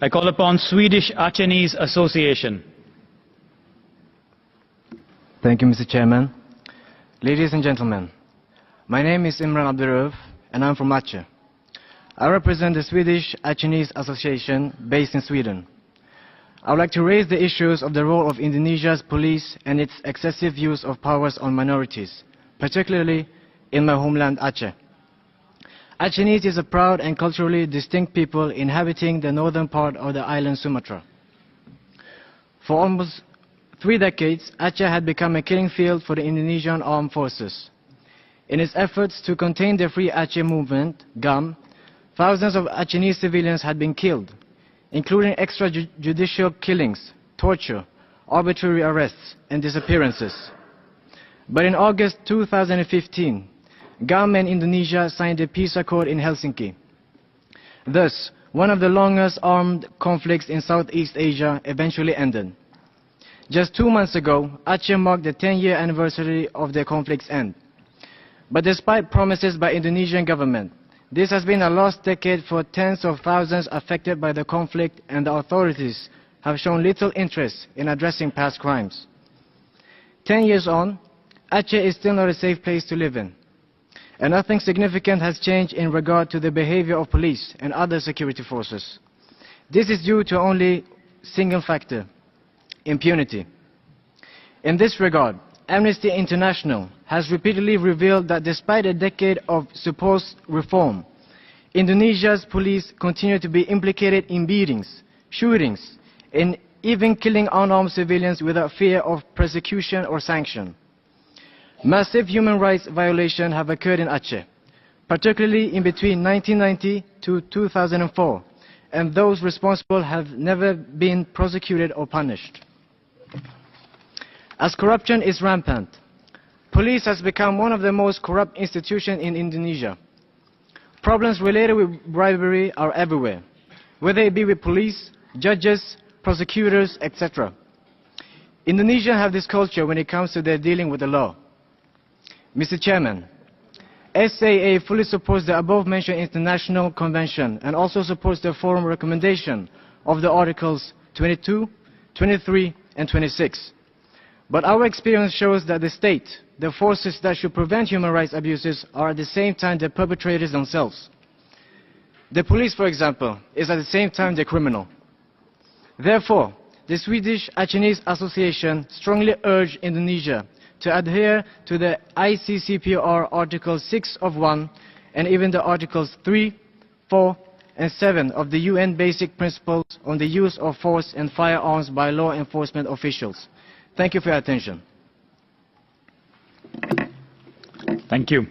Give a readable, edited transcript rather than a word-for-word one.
I call upon Swedish Aceh Association. Thank you, Mr. Chairman. Ladies and gentlemen, my name is Imran Abdurrauf and I'm from Aceh. I represent the Swedish Aceh Association based in Sweden. I would like to raise the issues of the role of Indonesia's police and its excessive use of powers on minorities, particularly in my homeland Aceh. Aceh is a proud and culturally distinct people inhabiting the northern part of the island Sumatra. For almost 3 decades, Aceh had become a killing field for the Indonesian armed forces. In its efforts to contain the Free Aceh movement, GAM, thousands of Aceh civilians had been killed, including extrajudicial killings, torture, arbitrary arrests, and disappearances. But in August 2015, GAM and Indonesia signed a peace accord in Helsinki. Thus, one of the longest armed conflicts in Southeast Asia eventually ended. Just 2 months ago, Aceh marked the 10-year anniversary of the conflict's end. But despite promises by Indonesian government, this has been a lost decade for tens of thousands affected by the conflict, and the authorities have shown little interest in addressing past crimes. 10 years on, Aceh is still not a safe place to live in, and nothing significant has changed in regard to the behavior of police and other security forces. This is due to only a single factor: impunity. In this regard, Amnesty International has repeatedly revealed that despite a decade of supposed reform, Indonesia's police continue to be implicated in beatings, shootings, and even killing unarmed civilians without fear of persecution or sanction. Massive human rights violations have occurred in Aceh, particularly in between 1990 to 2004, and those responsible have never been prosecuted or punished. As corruption is rampant, police has become one of the most corrupt institutions in Indonesia. Problems related with bribery are everywhere, whether it be with police, judges, prosecutors, etc. Indonesians have this culture when it comes to their dealing with the law. Mr. Chairman, SAA fully supports the above-mentioned international convention and also supports the forum recommendation of the Articles 22, 23, and 26. But our experience shows that the state, the forces that should prevent human rights abuses, are at the same time the perpetrators themselves. The police, for example, is at the same time the criminal. Therefore, the Swedish Aceh Association strongly urges Indonesia to adhere to the ICCPR Article 6 of 1 and even the Articles 3, 4, and 7 of the UN Basic Principles on the use of force and firearms by law enforcement officials. Thank you for your attention. Thank you.